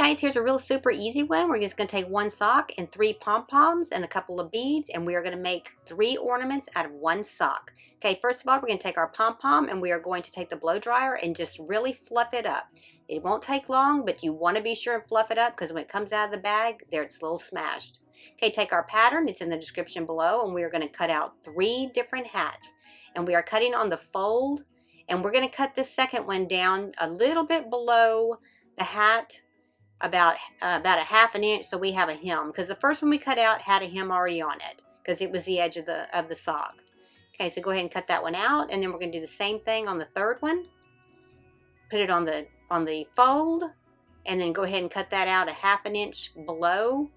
guys, here's a real super easy one. We're just going to take one sock and 3 pom-poms and a couple of beads, and we are going to make 3 ornaments out of one sock. Okay, first of all, we're going to take our pom-pom and we are going to take the blow dryer and just really fluff it up. It won't take long, but you want to be sure and fluff it up because when it comes out of the bag, there it's a little smashed. Okay, take our pattern. It's in the description below, and we are going to cut out 3 different hats. And we are cutting on the fold, and we're going to cut this second one down a little bit below the hat, about a half an inch, so we have a hem, because the first one we cut out had a hem already on it because it was the edge of the sock. Okay, so go ahead and cut that one out, and then we're going to do the same thing on the third one. Put it on the fold, and then go ahead and cut that out a half an inch below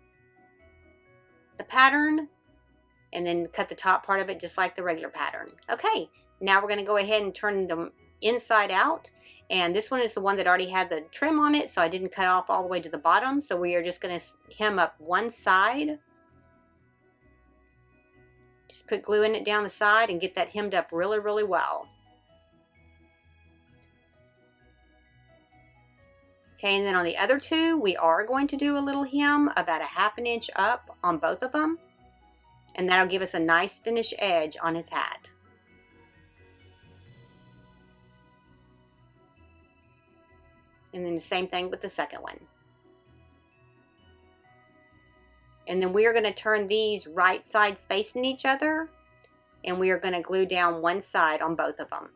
the pattern, and then cut the top part of it just like the regular pattern. Okay, now we're going to go ahead and turn them inside out. And this one is the one that already had the trim on it, so I didn't cut off all the way to the bottom. So we are just going to hem up one side. Just put glue in it down the side and get that hemmed up really, really well. Okay, and then on the other two, we are going to do a little hem about a half an inch up on both of them. And that'll give us a nice finish edge on his hat. And then the same thing with the second one. And then we are going to turn these right sides facing each other, and we are going to glue down one side on both of them.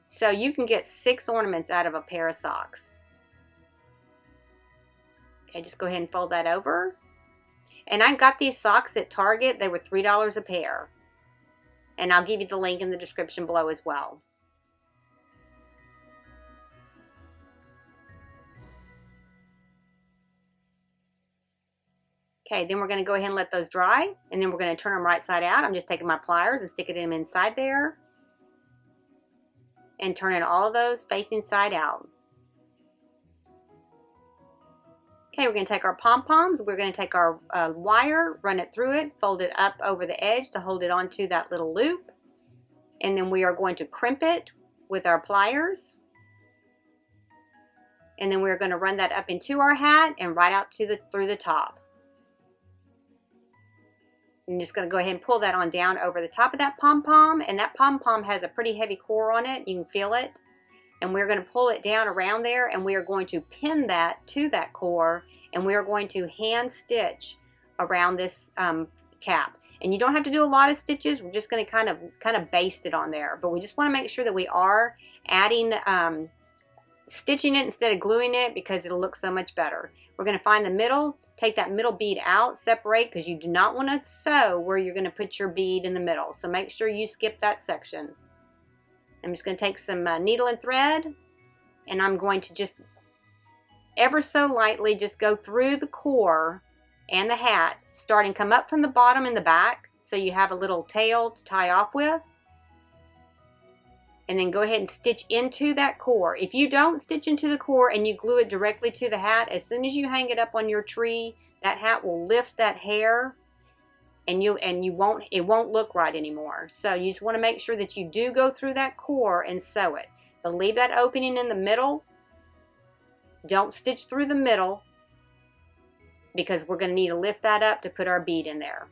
So you can get 6 ornaments out of a pair of socks. Okay, just go ahead and fold that over. And I got these socks at Target. They were $3 a pair. And I'll give you the link in the description below as well. Okay, then we're going to go ahead and let those dry, and then we're going to turn them right side out. I'm just taking my pliers and sticking them inside there and turning all of those facing side out. Okay, we're going to take our pom-poms. We're going to take our wire, run it through it, fold it up over the edge to hold it onto that little loop, and then we are going to crimp it with our pliers. And then we're going to run that up into our hat and right out to through the top. I'm just going to go ahead and pull that on down over the top of that pom-pom, and that pom-pom has a pretty heavy core on it. You can feel it. And we're going to pull it down around there, and we are going to pin that to that core, and we are going to hand stitch around this cap. And you don't have to do a lot of stitches. We're just going to kind of baste it on there, but we just want to make sure that we are adding stitching it instead of gluing it, because it'll look so much better. We're going to find the middle. Take that middle bead out, separate, because you do not want to sew where you're going to put your bead in the middle. So make sure you skip that section. I'm just going to take some needle and thread, and I'm going to just ever so lightly just go through the core and the hat, starting come up from the bottom in the back, so you have a little tail to tie off with. And then go ahead and stitch into that core. If you don't stitch into the core and you glue it directly to the hat, as soon as you hang it up on your tree, that hat will lift that hair, and it won't look right anymore. So you just want to make sure that you do go through that core and sew it. But leave that opening in the middle. Don't stitch through the middle, because we're going to need to lift that up to put our bead in there.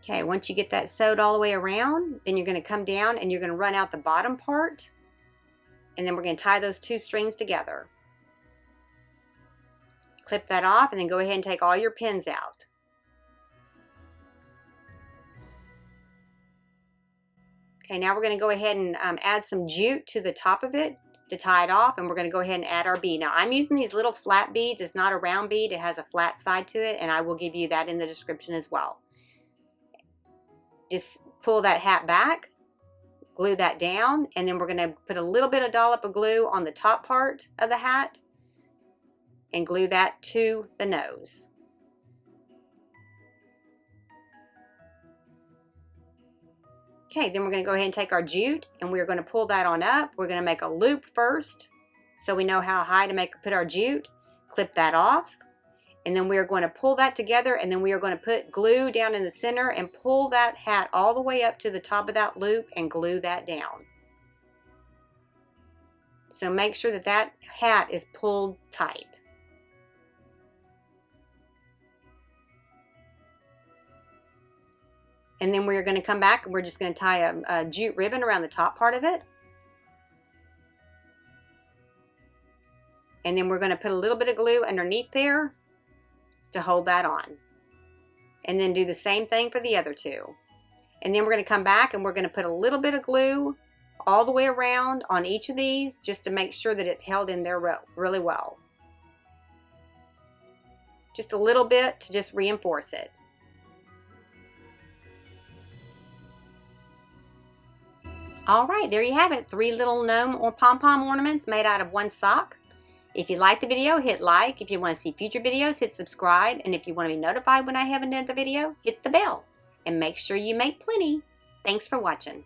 Okay, once you get that sewed all the way around, then you're going to come down and you're going to run out the bottom part, and then we're going to tie those 2 strings together. Clip that off, and then go ahead and take all your pins out. Okay, now we're going to go ahead and add some jute to the top of it to tie it off, and we're going to go ahead and add our bead. Now I'm using these little flat beads. It's not a round bead. It has a flat side to it, and I will give you that in the description as well. Just pull that hat back, glue that down, and then we're going to put a little bit of dollop of glue on the top part of the hat and glue that to the nose. Okay, then we're going to go ahead and take our jute, and we're going to pull that on up. We're going to make a loop first so we know how high to put our jute. Clip that off. And then we are going to pull that together, and then we are going to put glue down in the center and pull that hat all the way up to the top of that loop and glue that down. So make sure that that hat is pulled tight. And then we're going to come back and we're just going to tie a jute ribbon around the top part of it. And then we're going to put a little bit of glue underneath there to hold that on. And then do the same thing for the other two. And then we're going to come back and we're going to put a little bit of glue all the way around on each of these just to make sure that it's held in there really well. Just a little bit to just reinforce it. All right, there you have it. 3 little gnome or pom-pom ornaments made out of 1 sock. If you liked the video, hit like. If you want to see future videos, hit subscribe. And if you want to be notified when I have another video, hit the bell. And make sure you make plenty. Thanks for watching.